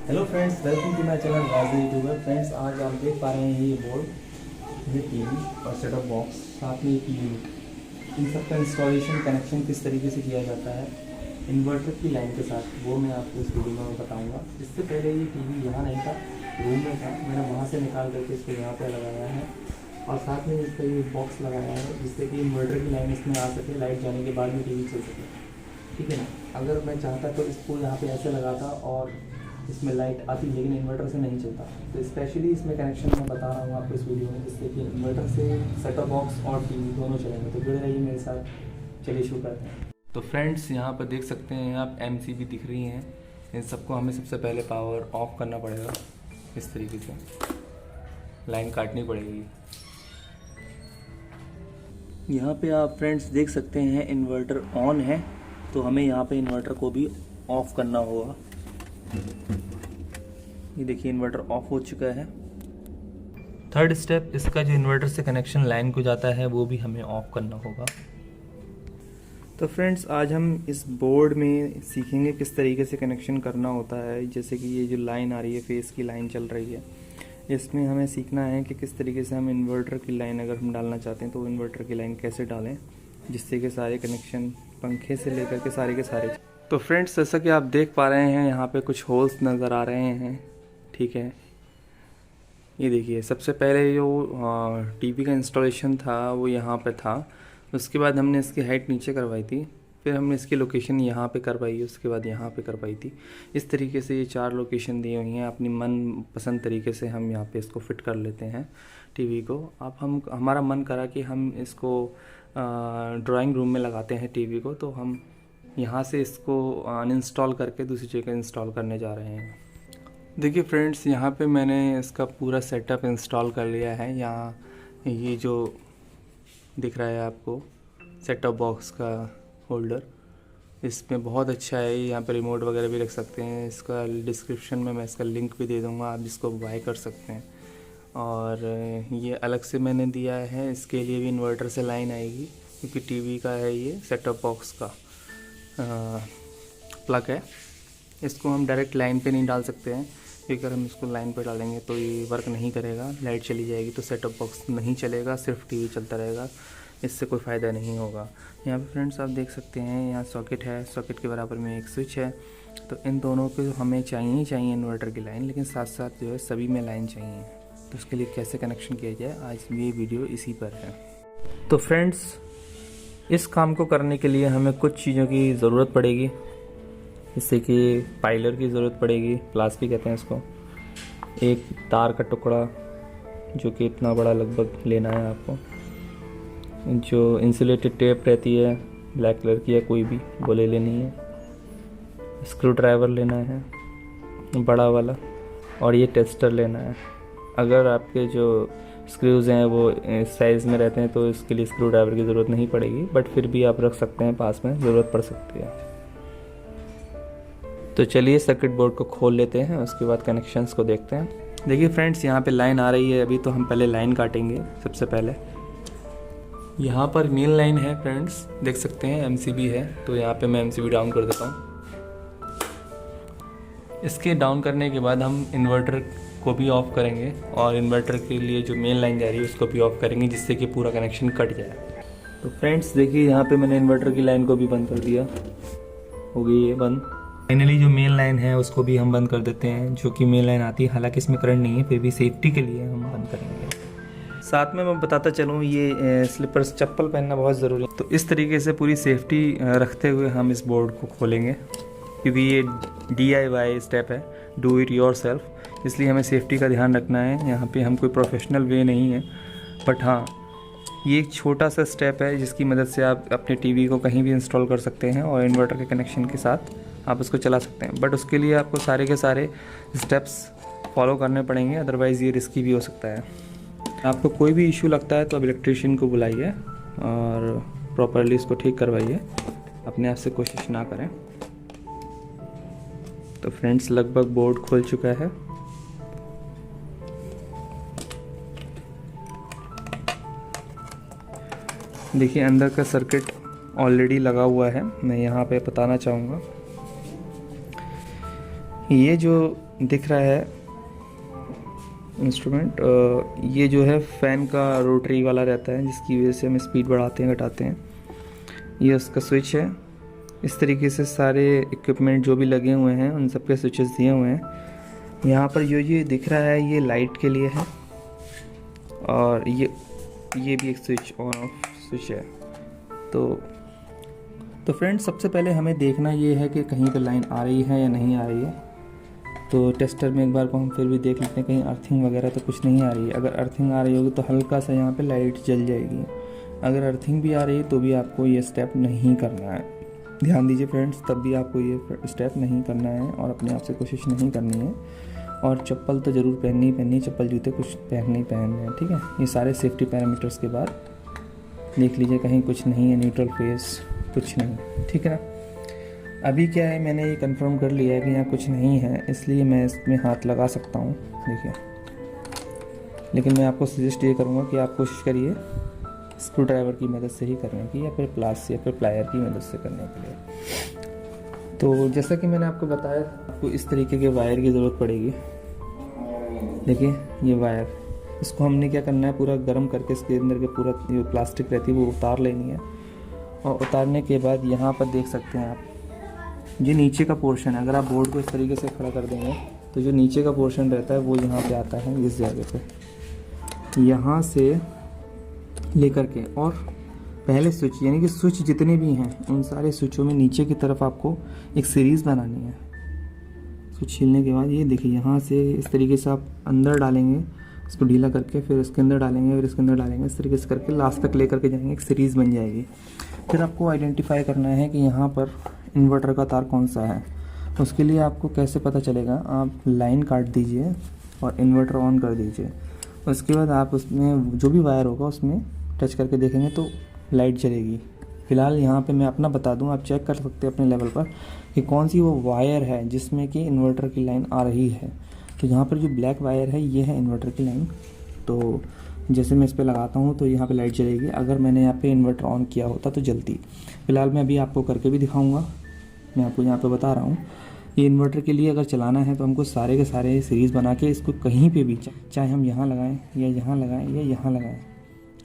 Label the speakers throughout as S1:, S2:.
S1: Hello friends, welcome to my channel Raj YouTuber. Friends, आज आप देख पा रहे हैं ये बोर्ड, ये टीवी और सेटअप बॉक्स, साथ में एक यूनिट, इन सब का इंस्टॉलेशन कनेक्शन किस तरीके से किया जाता है इन्वर्टर की लाइन के साथ, वो मैं आपको इस वीडियो में बताऊंगा। इससे पहले ये टीवी यहाँ नहीं था, रूम में था। मैंने वहाँ से निकाल करके इसको यहाँ पर लगाया है और साथ में इसका ये बॉक्स लगाया है जिससे कि इन्वर्टर की लाइन इसमें आ सके, लाइट जाने के बाद में टीवी चल सके। ठीक है ना। अगर मैं चाहता तो इसको यहाँ पे ऐसे लगाता और इसमें लाइट आती, लेकिन इन्वर्टर से नहीं चलता। तो स्पेशली इसमें कनेक्शन मैं बता रहा हूँ आपको इस वीडियो में, जिससे कि इन्वर्टर से सेटअप बॉक्स और टीवी दोनों चलेंगे। तो जुड़े रहिए मेरे साथ। चलिए शुरू करते हैं। तो फ्रेंड्स, यहाँ पर देख सकते हैं आप MCB दिख रही हैं। इन सबको हमें सबसे पहले पावर ऑफ करना पड़ेगा। इस तरीके से लाइन काटनी पड़ेगी। यहाँ पे आप फ्रेंड्स देख सकते हैं इन्वर्टर ऑन है, तो हमें यहाँ पे इन्वर्टर को भी ऑफ करना होगा। ये देखिए इन्वर्टर ऑफ हो चुका है। थर्ड स्टेप, इसका जो इन्वर्टर से कनेक्शन लाइन को जाता है वो भी हमें ऑफ करना होगा। तो फ्रेंड्स, आज हम इस बोर्ड में सीखेंगे किस तरीके से कनेक्शन करना होता है। जैसे कि ये जो लाइन आ रही है, फेस की लाइन चल रही है, इसमें हमें सीखना है कि किस तरीके से हम इन्वर्टर की लाइन अगर हम डालना चाहते हैं तो इन्वर्टर की लाइन कैसे डालें, जिससे कि सारे कनेक्शन पंखे से लेकर के सारे। तो फ्रेंड्स, जैसा कि आप देख पा रहे हैं यहाँ पे कुछ होल्स नज़र आ रहे हैं। ठीक है, ये देखिए सबसे पहले जो टीवी का इंस्टॉलेशन था वो यहाँ पे था। उसके बाद हमने इसकी हाइट नीचे करवाई थी, फिर हमने इसकी लोकेशन यहाँ पे करवाई, उसके बाद यहाँ पे करवाई थी। इस तरीके से ये 4 लोकेशन दी हुई हैं। अपनी मन पसंद तरीके से हम यहाँ पे इसको फिट कर लेते हैं टीवी को। अब हमारा मन करा कि हम इसको ड्राइंग रूम में लगाते हैं टीवी को, तो हम यहाँ से इसको अनइंस्टॉल करके दूसरी जगह इंस्टॉल करने जा रहे हैं। देखिए फ्रेंड्स, यहाँ पे मैंने इसका पूरा सेटअप इंस्टॉल कर लिया है। यहाँ ये जो दिख रहा है आपको सेटअप बॉक्स का होल्डर, इसमें बहुत अच्छा है। यहाँ पे रिमोट वगैरह भी रख सकते हैं। इसका डिस्क्रिप्शन में मैं इसका लिंक भी दे दूँगा, आप इसको बाय कर सकते हैं। और ये अलग से मैंने दिया है, इसके लिए भी इन्वर्टर से लाइन आएगी, क्योंकि टीवी का है ये सेटअप बॉक्स का प्लग है। इसको हम डायरेक्ट लाइन पे नहीं डाल सकते हैं, क्योंकि अगर हम इसको लाइन पे डालेंगे तो ये वर्क नहीं करेगा, लाइट चली जाएगी तो सेटअप बॉक्स नहीं चलेगा, सिर्फ टीवी चलता रहेगा। इससे कोई फ़ायदा नहीं होगा। यहाँ पे फ्रेंड्स आप देख सकते हैं, यहाँ सॉकेट है, सॉकेट के बराबर में एक स्विच है। तो इन दोनों को हमें चाहिए ही चाहिए इन्वर्टर की लाइन, लेकिन साथ साथ जो है सभी में लाइन चाहिए। तो उसके लिए कैसे कनेक्शन किया जाए, आज ये वीडियो इसी पर है। तो फ्रेंड्स, इस काम को करने के लिए हमें कुछ चीज़ों की ज़रूरत पड़ेगी, जैसे कि पाइलर की ज़रूरत पड़ेगी, प्लास भी कहते हैं इसको। एक तार का टुकड़ा जो कि इतना बड़ा लगभग लेना है आपको। जो इंसुलेटेड टेप रहती है ब्लैक कलर की या कोई भी, वो ले लेनी है। स्क्रू ड्राइवर लेना है बड़ा वाला, और ये टेस्टर लेना है। अगर आपके जो स्क्रूज़ हैं वो इस साइज़ में रहते हैं तो इसके लिए स्क्रू ड्राइवर की ज़रूरत नहीं पड़ेगी, बट फिर भी आप रख सकते हैं, पास में ज़रूरत पड़ सकती है। तो चलिए सर्किट बोर्ड को खोल लेते हैं, उसके बाद कनेक्शंस को देखते हैं। देखिए फ्रेंड्स, यहाँ पे लाइन आ रही है अभी, तो हम पहले लाइन काटेंगे। सबसे पहले यहाँ पर मेन लाइन है फ्रेंड्स, देख सकते हैं MCB है, तो यहाँ पे मैं MCB डाउन कर देता हूँ। इसके डाउन करने के बाद हम इन्वर्टर को भी ऑफ़ करेंगे, और इन्वर्टर के लिए जो मेन लाइन जा रही है उसको भी ऑफ़ करेंगे, जिससे कि पूरा कनेक्शन कट जाए। तो फ्रेंड्स देखिए, यहाँ पे मैंने इन्वर्टर की लाइन को भी बंद कर दिया, हो गई है बंद। फाइनली जो मेन लाइन है उसको भी हम बंद कर देते हैं, जो कि मेन लाइन आती है। हालांकि इसमें करंट नहीं है, फिर भी सेफ्टी के लिए हम बंद करेंगे। साथ में मैं बताता चलूँ, ये स्लीपर्स, चप्पल पहनना बहुत ज़रूरी है। तो इस तरीके से पूरी सेफ्टी रखते हुए हम इस बोर्ड को खोलेंगे, क्योंकि ये DIY स्टेप है, डू इट योर सेल्फ, इसलिए हमें सेफ्टी का ध्यान रखना है। यहाँ पे हम कोई प्रोफेशनल वे नहीं है, बट हाँ, ये एक छोटा सा स्टेप है जिसकी मदद से आप अपने टीवी को कहीं भी इंस्टॉल कर सकते हैं और इन्वर्टर के कनेक्शन के साथ आप उसको चला सकते हैं। बट उसके लिए आपको सारे के सारे स्टेप्स फॉलो करने पड़ेंगे, अदरवाइज़ ये रिस्की भी हो सकता है। आपको कोई भी इशू लगता है तो आप इलेक्ट्रीशियन को बुलाइए और प्रॉपरली इसको ठीक करवाइए, अपने आप से कोशिश ना करें। तो फ्रेंड्स, लगभग बोर्ड खुल चुका है। देखिए अंदर का सर्किट ऑलरेडी लगा हुआ है। मैं यहाँ पे बताना चाहूँगा, ये जो दिख रहा है इंस्ट्रूमेंट, ये जो है फ़ैन का रोटरी वाला रहता है, जिसकी वजह से हम स्पीड बढ़ाते हैं घटाते हैं। ये उसका स्विच है। इस तरीके से सारे इक्विपमेंट जो भी लगे हुए हैं उन सब के स्विचेस दिए हुए हैं। यहाँ पर जो ये दिख रहा है ये लाइट के लिए है, और ये भी एक स्विच ऑन ऑफ स्विच है। तो फ्रेंड्स, सबसे पहले हमें देखना ये है कि कहीं पर लाइन आ रही है या नहीं आ रही है। तो टेस्टर में एक बार को हम फिर भी देख लेते हैं कहीं अर्थिंग वगैरह तो कुछ नहीं आ रही है। अगर अर्थिंग आ रही होगी तो हल्का सा यहाँ पे लाइट जल जाएगी। अगर अर्थिंग भी आ रही है तो भी आपको ये स्टेप नहीं करना है। ध्यान दीजिए फ्रेंड्स, तब भी आपको ये स्टेप नहीं करना है और अपने आप से कोशिश नहीं करनी है। और चप्पल तो ज़रूर पहननी ही पहननी, चप्पल जूते कुछ पहनने ही पहनने हैं, ठीक है। ये सारे सेफ्टी पैरामीटर्स के बाद देख लीजिए कहीं कुछ नहीं है, न्यूट्रल फेस कुछ नहीं, ठीक है ना। अभी क्या है, मैंने ये कंफर्म कर लिया है कि यहाँ कुछ नहीं है, इसलिए मैं इसमें हाथ लगा सकता हूँ, देखिए। लेकिन मैं आपको सजेस्ट ये करूँगा कि आप कोशिश करिए स्क्रू ड्राइवर की मदद से ही करने की, या फिर प्लास या फिर प्लायर की मदद से करने के लिए। तो जैसा कि मैंने आपको बताया, आपको इस तरीके के वायर की ज़रूरत पड़ेगी। देखिए ये वायर, इसको हमने क्या करना है, पूरा गर्म करके इसके अंदर के पूरा जो प्लास्टिक रहती है वो उतार लेनी है। और उतारने के बाद यहाँ पर देख सकते हैं आप, ये नीचे का पोर्शन है। अगर आप बोर्ड को इस तरीके से खड़ा कर देंगे तो जो नीचे का पोर्शन रहता है वो यहाँ पे आता है, इस जगह पे, यहाँ से लेकर के। और पहले स्विच, यानी कि स्विच जितने भी हैं उन सारे स्विचों में नीचे की तरफ आपको एक सीरीज़ बनानी है। स्विच छीलने के बाद ये देखिए, यहाँ से इस तरीके से आप अंदर डालेंगे, इसको ढीला करके फिर इसके अंदर डालेंगे, फिर इसके अंदर डालेंगे, इस तरीके से करके लास्ट तक लेकर के जाएंगे, एक सीरीज़ बन जाएगी। फिर आपको आइडेंटिफाई करना है कि यहाँ पर इन्वर्टर का तार कौन सा है। उसके लिए आपको कैसे पता चलेगा, आप लाइन काट दीजिए और इन्वर्टर ऑन कर दीजिए। उसके बाद आप उसमें जो भी वायर होगा उसमें टच करके देखेंगे तो लाइट जलेगी। फ़िलहाल यहाँ पे मैं अपना बता दूँ, आप चेक कर सकते हैं अपने लेवल पर कि कौन सी वो वायर है जिसमें कि इन्वर्टर की लाइन आ रही है। तो यहाँ पर जो ब्लैक वायर है ये है इन्वर्टर की लाइन। तो जैसे मैं इस पर लगाता हूँ तो यहाँ पे लाइट जलेगी। अगर मैंने यहाँ पे इन्वर्टर ऑन किया होता तो जलती। फ़िलहाल मैं अभी आपको करके भी दिखाऊँगा, मैं आपको यहाँ पे बता रहा हूँ। ये इन्वर्टर के लिए अगर चलाना है तो हमको सारे के सारे सीरीज़ बना के इसको कहीं पे भी, चाहे हम यहाँ लगाएं या यहाँ लगाएं या यहाँ लगाएं,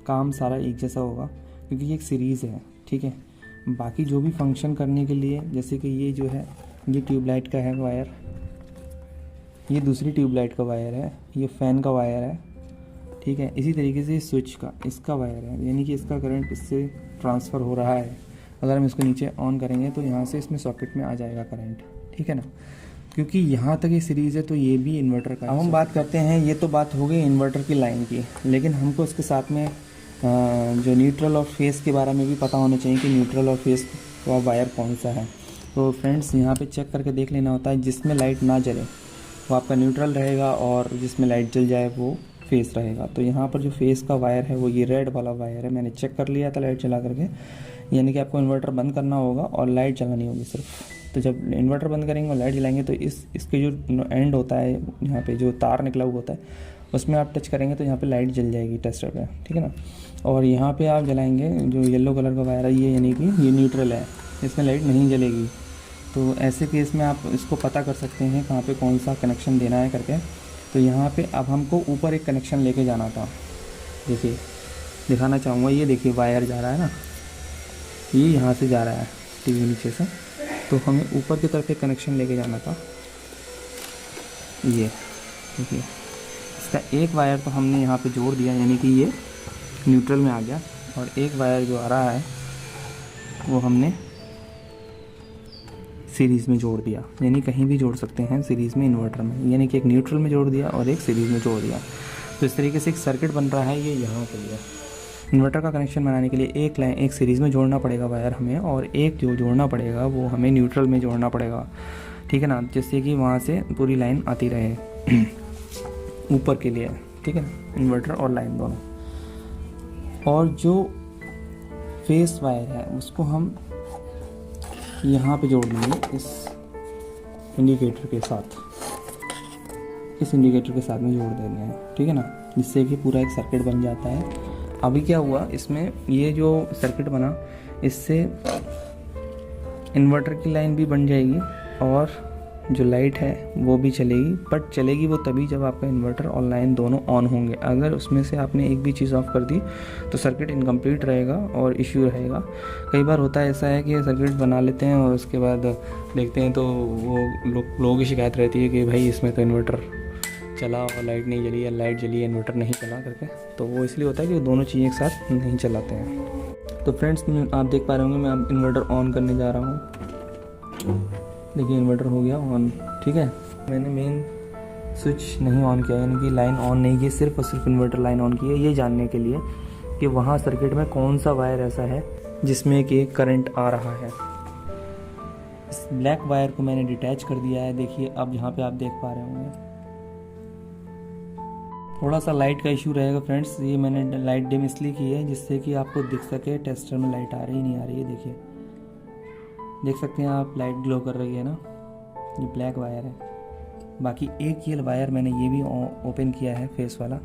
S1: काम सारा एक जैसा होगा, क्योंकि ये एक सीरीज़ है, ठीक है। बाकी जो भी फंक्शन करने के लिए, जैसे कि ये जो है ये ट्यूबलाइट का है वायर, ये दूसरी ट्यूबलाइट का वायर है, ये फ़ैन का वायर है, ठीक है। इसी तरीके से स्विच का इसका वायर है, यानी कि इसका करंट इससे ट्रांसफ़र हो रहा है। अगर हम इसको नीचे ऑन करेंगे तो यहाँ से इसमें सॉकेट में आ जाएगा करंट, ठीक है ना। क्योंकि यहाँ तक ये सीरीज़ है तो ये भी इन्वर्टर का। अब हम बात करते हैं, ये तो बात हो गई इन्वर्टर की लाइन की, लेकिन हमको इसके साथ में जो न्यूट्रल और फेस के बारे में भी पता होना चाहिए कि न्यूट्रल और फेस का वायर कौन सा है। तो फ्रेंड्स, यहाँ पे चेक करके देख लेना होता है, जिसमें लाइट ना जले वो आपका न्यूट्रल रहेगा और जिसमें लाइट जल जाए वो फेस रहेगा। तो यहाँ पर जो फेस का वायर है वो ये रेड वाला वायर है, मैंने चेक कर लिया था लाइट जला करके। यानी कि आपको इन्वर्टर बंद करना होगा और लाइट जलानी होगी सिर्फ। तो जब इन्वर्टर बंद करेंगे और लाइट जलाएंगे तो इसके जो एंड होता है, यहाँ पे जो तार निकला हुआ होता है उसमें आप टच करेंगे तो यहाँ पे लाइट जल जाएगी टेस्टर पे, ठीक है ना। और यहाँ पे आप जलाएंगे जो येलो कलर का वायर है, ये यानी कि ये न्यूट्रल है, इसमें लाइट नहीं जलेगी। तो ऐसे केस में आप इसको पता कर सकते हैं कहाँ पे कौन सा कनेक्शन देना है करके। तो यहाँ पे अब हमको ऊपर एक कनेक्शन लेके जाना था। देखिए, दिखाना चाहूँगा, ये देखिए वायर जा रहा है ना, ये यहाँ से जा रहा है टीवी नीचे से, तो हमें ऊपर की तरफ एक कनेक्शन लेके जाना था। ये देखिए, इसका एक वायर तो हमने यहाँ पे जोड़ दिया, यानी कि ये न्यूट्रल में आ गया। और एक वायर जो आ रहा है वो हमने सीरीज़ में जोड़ दिया, यानी कहीं भी जोड़ सकते हैं सीरीज़ में इन्वर्टर में, यानी कि एक न्यूट्रल में जोड़ दिया और एक सीरीज़ में जोड़ दिया। तो इस तरीके से एक सर्किट बन रहा है ये यहाँ पे लिया। इन्वर्टर का कनेक्शन बनाने के लिए एक सीरीज़ में जोड़ना पड़ेगा वायर हमें, और एक जो जोड़ना पड़ेगा वो हमें न्यूट्रल में जोड़ना पड़ेगा, ठीक है ना, जिससे कि वहाँ से पूरी लाइन आती रहे ऊपर के लिए, ठीक है ना, इन्वर्टर और लाइन दोनों। और जो फेस वायर है उसको हम यहाँ पे जोड़ देंगे इस इंडिकेटर के साथ, इस इंडिकेटर के साथ में जोड़ देंगे हैं, ठीक है ना, जिससे कि पूरा एक सर्किट बन जाता है। अभी क्या हुआ इसमें, ये जो सर्किट बना इससे इन्वर्टर की लाइन भी बन जाएगी और जो लाइट है वो भी चलेगी, बट चलेगी वो तभी जब आपका इन्वर्टर और लाइन दोनों ऑन होंगे। अगर उसमें से आपने एक भी चीज़ ऑफ कर दी तो सर्किट इनकम्प्लीट रहेगा और इश्यू रहेगा। कई बार होता है ऐसा है कि सर्किट बना लेते हैं और उसके बाद देखते हैं तो वो लोगों की शिकायत रहती है कि भाई इसमें तो इन्वर्टर चला और लाइट नहीं जली, या लाइट जली है इन्वर्टर नहीं चला करके। तो वो इसलिए होता है कि दोनों चीज़ें एक साथ नहीं चलाते हैं। तो फ्रेंड्स आप देख पा रहे होंगे मैं अब इन्वर्टर ऑन करने जा रहा हूँ। देखिए इन्वर्टर हो गया ऑन, ठीक है। मैंने मेन स्विच नहीं ऑन किया, यानी कि लाइन ऑन नहीं की, सिर्फ और सिर्फ इन्वर्टर लाइन ऑन की है, ये जानने के लिए कि वहाँ सर्किट में कौन सा वायर ऐसा है जिसमें कि करंट आ रहा है। इस ब्लैक वायर को मैंने डिटैच कर दिया है। देखिए अब यहाँ पे आप देख पा रहे होंगे थोड़ा सा लाइट का इशू रहेगा फ्रेंड्स। ये मैंने लाइट डिम इसलिए की है जिससे कि आपको दिख सके टेस्टर में लाइट आ रही नहीं आ रही है। देखिए देख सकते हैं आप, लाइट ग्लो कर रही है ना, ये ब्लैक वायर है। बाकी एक ये वायर मैंने ये भी ओपन किया है, फेस वाला।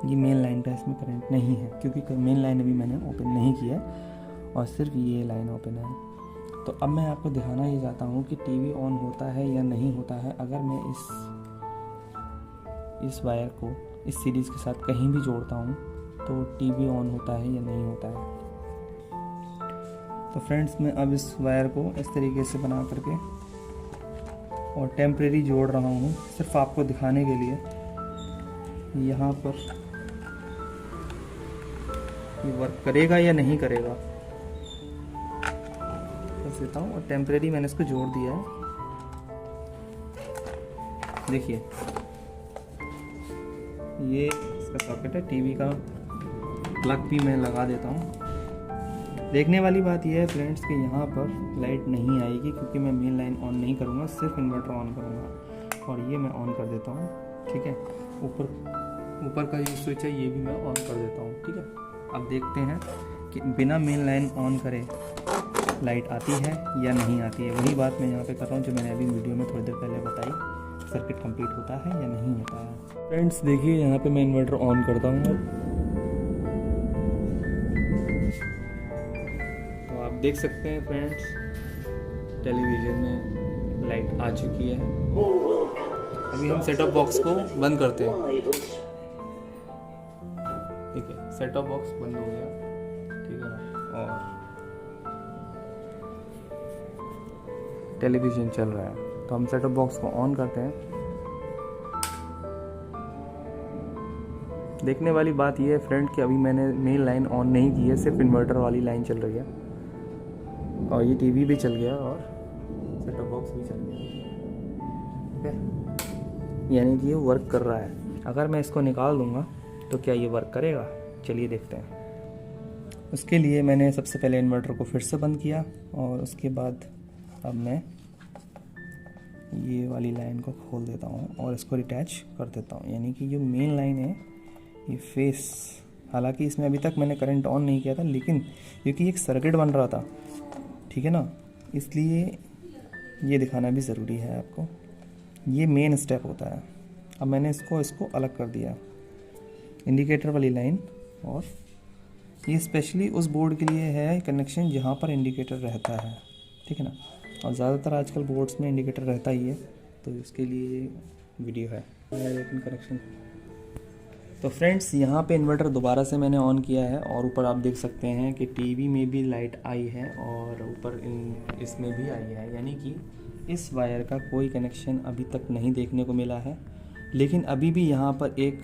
S1: ये मेन लाइन का इसमें करंट नहीं है क्योंकि मेन लाइन अभी मैंने ओपन नहीं किया है और सिर्फ ये लाइन ओपन है। तो अब मैं आपको दिखाना ये चाहता हूँ कि टीवी ऑन होता है या नहीं होता है अगर मैं इस वायर को इस सीरीज़ के साथ कहीं भी जोड़ता हूँ तो टीवी ऑन होता है या नहीं होता है। तो फ्रेंड्स मैं अब इस वायर को इस तरीके से बना करके और टेम्परेरी जोड़ रहा हूँ सिर्फ आपको दिखाने के लिए यहाँ पर ये वर्क करेगा या नहीं करेगा बस देता हूँ। और टेम्परेरी मैंने इसको जोड़ दिया है। देखिए ये इसका सॉकेट है, टीवी का प्लग भी मैं लगा देता हूँ। देखने वाली बात यह है फ्रेंड्स कि यहाँ पर लाइट नहीं आएगी क्योंकि मैं मेन लाइन ऑन नहीं करूँगा, सिर्फ इन्वर्टर ऑन करूँगा। और ये मैं ऑन कर देता हूँ, ठीक है। ऊपर का ये स्विच है ये भी मैं ऑन कर देता हूँ, ठीक है। अब देखते हैं कि बिना मेन लाइन ऑन करे लाइट आती है या नहीं आती है। वही बात मैं यहाँ पे कर रहा हूँ जो मैंने अभी वीडियो में थोड़ी देर पहले बताई, सर्किट कंप्लीट होता है या नहीं होता है। फ्रेंड्स देखिए यहाँ पे मैं इन्वर्टर ऑन करता हूँ तो आप देख सकते हैं फ्रेंड्स टेलीविज़न में लाइट आ चुकी है। अभी हम सेट टॉप बॉक्स को बंद करते हैं, ठीक है। सेट टॉप बॉक्स बंद हो गया, ठीक है ना, और टेलीविज़न चल रहा है। तो हम सेट टॉप बॉक्स को ऑन करते हैं। देखने वाली बात यह है फ्रेंड कि अभी मैंने मेन लाइन ऑन नहीं की है, सिर्फ इन्वर्टर वाली लाइन चल रही है और ये टीवी भी चल गया और सेट टॉप बॉक्स भी चल गया, यानी कि ये वर्क कर रहा है। अगर मैं इसको निकाल दूंगा तो क्या ये वर्क करेगा, चलिए देखते हैं। उसके लिए मैंने सबसे पहले इन्वर्टर को फिर से बंद किया और उसके बाद अब मैं ये वाली लाइन को खोल देता हूँ और इसको रिटैच कर देता हूँ। यानी कि जो मेन लाइन है ये फेस, हालांकि इसमें अभी तक मैंने करंट ऑन नहीं किया था, लेकिन क्योंकि एक सर्किट बन रहा था, ठीक है ना, इसलिए ये दिखाना भी ज़रूरी है आपको। ये मेन स्टेप होता है। अब मैंने इसको अलग कर दिया, इंडिकेटर वाली लाइन, और ये स्पेशली उस बोर्ड के लिए है कनेक्शन जहाँ पर इंडिकेटर रहता है, ठीक है ना। और ज़्यादातर आजकल बोर्ड्स में इंडिकेटर रहता ही है, तो इसके लिए वीडियो है कनेक्शन। तो फ्रेंड्स यहाँ पे इन्वर्टर दोबारा से मैंने ऑन किया है और ऊपर आप देख सकते हैं कि टीवी में भी लाइट आई है और ऊपर इसमें भी आई है। यानी कि इस वायर का कोई कनेक्शन अभी तक नहीं देखने को मिला है, लेकिन अभी भी यहाँ पर एक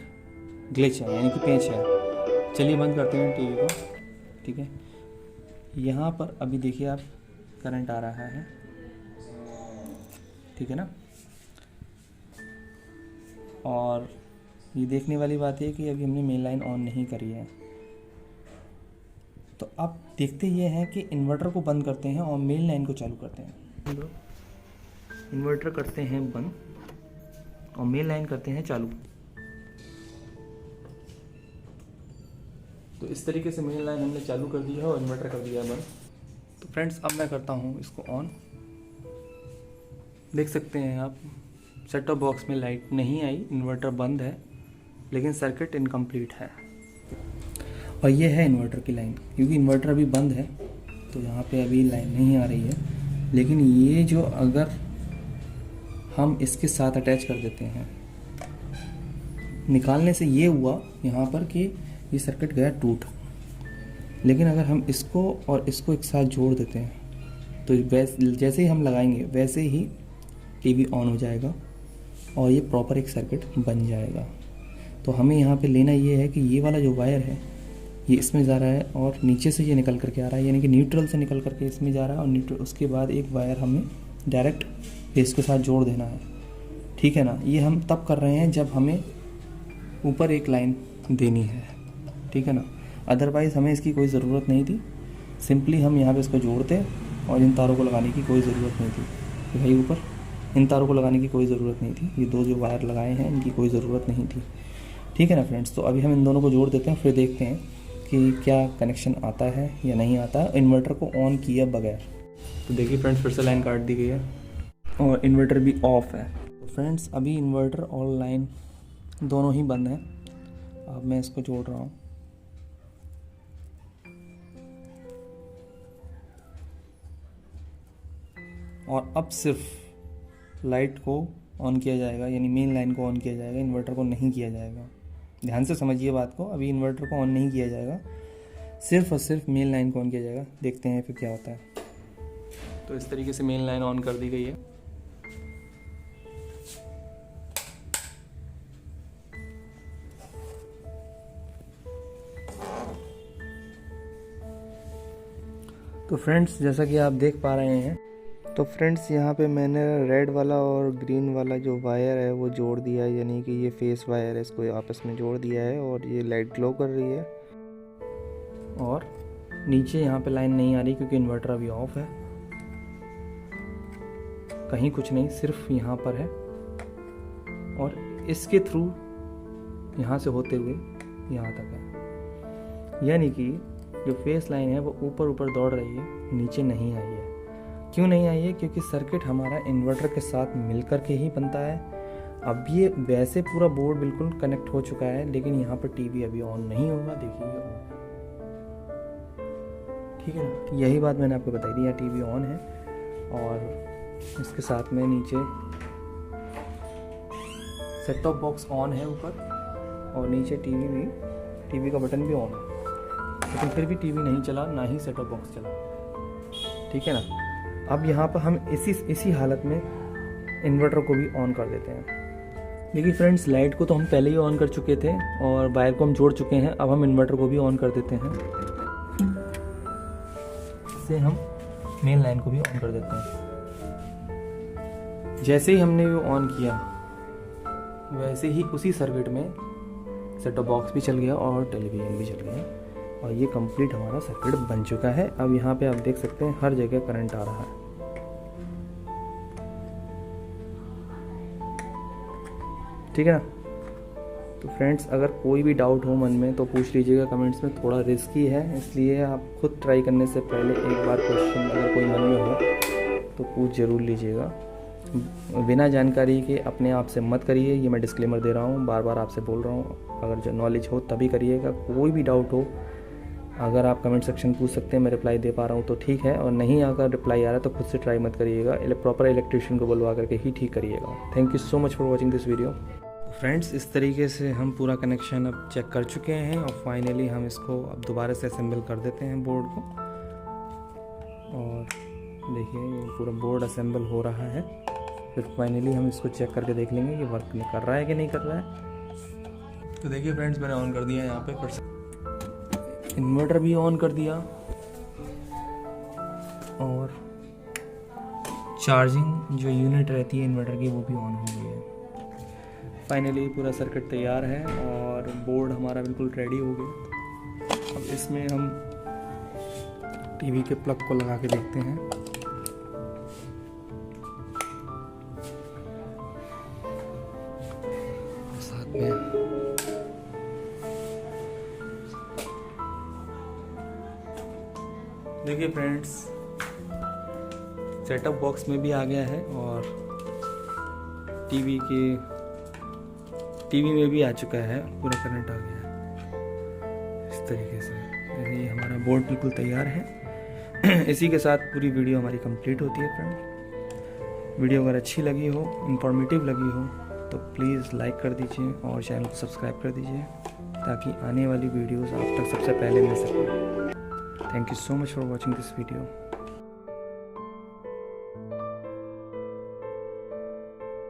S1: ग्लिच है, यानी कि पेंच है। चलिए बंद करते हैं टीवी को, ठीक है। यहाँ पर अभी देखिए आप करंट आ रहा है, ठीक है ना। और ये देखने वाली बात है कि अभी हमने मेन लाइन ऑन नहीं करी है। तो अब देखते ये हैं कि इन्वर्टर को बंद करते हैं और मेन लाइन को चालू करते हैं। इन्वर्टर करते हैं बंद और मेन लाइन करते हैं चालू। तो इस तरीके से मेन लाइन हमने चालू कर दी है और इन्वर्टर कर दिया है बंद। तो फ्रेंड्स अब मैं करता हूँ इसको ऑन। देख सकते हैं आप सेट टॉप बॉक्स में लाइट नहीं आई, इन्वर्टर बंद है, लेकिन सर्किट इनकम्प्लीट है। और ये है इन्वर्टर की लाइन, क्योंकि इन्वर्टर अभी बंद है तो यहाँ पे अभी लाइन नहीं आ रही है, लेकिन ये जो अगर हम इसके साथ अटैच कर देते हैं, निकालने से ये हुआ यहाँ पर कि ये सर्किट गया टूट। लेकिन अगर हम इसको और इसको एक साथ जोड़ देते हैं तो जैसे ही हम लगाएंगे वैसे ही टीवी ऑन हो जाएगा और ये प्रॉपर एक सर्किट बन जाएगा। तो हमें यहाँ पे लेना ये है कि ये वाला जो वायर है ये इसमें जा रहा है और नीचे से ये निकल करके आ रहा है, यानी कि न्यूट्रल से निकल करके इसमें जा रहा है और न्यूट्रल, उसके बाद एक वायर हमें डायरेक्ट फेस के साथ जोड़ देना है। ठीक है ना। ये हम तब कर रहे हैं जब हमें ऊपर एक लाइन देनी है। ठीक है ना। अदरवाइज़ हमें इसकी कोई ज़रूरत नहीं थी। सिंपली हम यहाँ पे इसको जोड़ते और इन तारों को लगाने की कोई ज़रूरत नहीं थी। भाई ऊपर इन तारों को लगाने की कोई ज़रूरत नहीं थी। ये दो जो वायर लगाए हैं इनकी कोई ज़रूरत नहीं थी। ठीक है ना फ्रेंड्स। तो अभी हम इन दोनों को जोड़ देते हैं, फिर देखते हैं कि क्या कनेक्शन आता है या नहीं आता है इन्वर्टर को ऑन किए बगैर। तो देखिए फ्रेंड्स, फिर से लाइन काट दी गई है और इन्वर्टर भी ऑफ है। तो फ्रेंड्स अभी इन्वर्टर और लाइन दोनों ही बंद हैं। अब मैं इसको जोड़ रहा हूँ। और अब सिर्फ लाइट को ऑन किया जाएगा, यानी मेन लाइन को ऑन किया जाएगा, इन्वर्टर को नहीं किया जाएगा। ध्यान से समझिए बात को। अभी इन्वर्टर को ऑन नहीं किया जाएगा, सिर्फ और सिर्फ मेन लाइन को ऑन किया जाएगा। देखते हैं फिर क्या होता है। तो इस तरीके से मेन लाइन ऑन कर दी गई है। तो फ्रेंड्स जैसा कि आप देख पा रहे हैं, तो फ्रेंड्स यहाँ पे मैंने रेड वाला और ग्रीन वाला जो वायर है वो जोड़ दिया है, यानी कि ये फेस वायर है, इसको आपस में जोड़ दिया है और ये लाइट ग्लो कर रही है। और नीचे यहाँ पे लाइन नहीं आ रही क्योंकि इन्वर्टर अभी ऑफ है। कहीं कुछ नहीं, सिर्फ यहाँ पर है और इसके थ्रू यहाँ से होते हुए यहाँ तक है, यानी कि जो फेस लाइन है वो ऊपर ऊपर दौड़ रही है, नीचे नहीं आई है। क्यों नहीं आई है? क्योंकि सर्किट हमारा इन्वर्टर के साथ मिलकर के ही बनता है। अब ये वैसे पूरा बोर्ड बिल्कुल कनेक्ट हो चुका है, लेकिन यहाँ पर टीवी अभी ऑन नहीं होगा। देखिए ये ऑन, ठीक है ना। यही बात मैंने आपको बताई थी, यहाँ टीवी ऑन है और इसके साथ में नीचे सेट टॉप बॉक्स ऑन है ऊपर और नीचे टीवी का बटन भी ऑन है, लेकिन फिर भी टीवी नहीं चला, ना ही सेट टॉप बॉक्स चला। ठीक है ना। अब यहाँ पर हम इसी हालत में इन्वर्टर को भी ऑन कर देते हैं। देखिए फ्रेंड्स, लाइट को तो हम पहले ही ऑन कर चुके थे और वायर को हम जोड़ चुके हैं। अब हम इन्वर्टर को भी ऑन कर देते हैं। इससे हम मेन लाइन को भी ऑन कर देते हैं। जैसे ही हमने वो ऑन किया वैसे ही उसी सर्किट में सेट टॉप बॉक्स भी चल गया और टेलीविज़न भी चल गया और ये कंप्लीट हमारा सर्किट बन चुका है। अब यहाँ पे आप देख सकते हैं हर जगह करंट आ रहा है। ठीक है ना। तो फ्रेंड्स अगर कोई भी डाउट हो मन में तो पूछ लीजिएगा कमेंट्स में। थोड़ा रिस्की है, इसलिए आप खुद ट्राई करने से पहले एक बार क्वेश्चन अगर कोई मन में हो तो पूछ ज़रूर लीजिएगा। बिना जानकारी के अपने आप से मत करिए, ये मैं डिस्क्लेमर दे रहा हूँ, बार बार आपसे बोल रहा हूँ। अगर जो नॉलेज हो तभी करिएगा। कोई भी डाउट हो अगर आप कमेंट सेक्शन पूछ सकते हैं, मैं रिप्लाई दे पा रहा हूँ तो ठीक है, और नहीं अगर रिप्लाई आ रहा है तो खुद से ट्राई मत करिएगा। प्रॉपर इलेक्ट्रिशियन को बुलवा करके ही ठीक करिएगा। Thank you so much for watching this video. Friends इस तरीके से हम पूरा कनेक्शन अब चेक कर चुके हैं और फाइनली हम इसको अब दोबारा से असेंबल कर देते हैं बोर्ड को। और देखिए ये पूरा बोर्ड असेंबल हो रहा है। फिर फाइनली हम इसको चेक करके देख लेंगे कि वर्क कर रहा है कि नहीं कर रहा है। तो देखिए फ्रेंड्स, मैंने ऑन कर दिया यहाँ पे, फिर से इन्वर्टर भी ऑन कर दिया और चार्जिंग जो यूनिट रहती है इन्वर्टर की वो भी ऑन हो गई है। फाइनली पूरा सर्किट तैयार है और बोर्ड हमारा बिल्कुल रेडी हो गया। अब इसमें हम टीवी के प्लग को लगा के देखते हैं। साथ में देखिए फ्रेंड्स, सेटअप बॉक्स में भी आ गया है और टीवी में भी आ चुका है, पूरा करंट आ गया है। इस तरीके से ये हमारा बोर्ड बिल्कुल तैयार है। इसी के साथ पूरी वीडियो हमारी कंप्लीट होती है फ्रेंड। वीडियो अगर अच्छी लगी हो, इंफॉर्मेटिव लगी हो तो प्लीज़ लाइक कर दीजिए और चैनल को सब्सक्राइब कर दीजिए ताकि आने वाली वीडियोस आप तक सबसे पहले मिल सकें। Thank you so much for watching this video.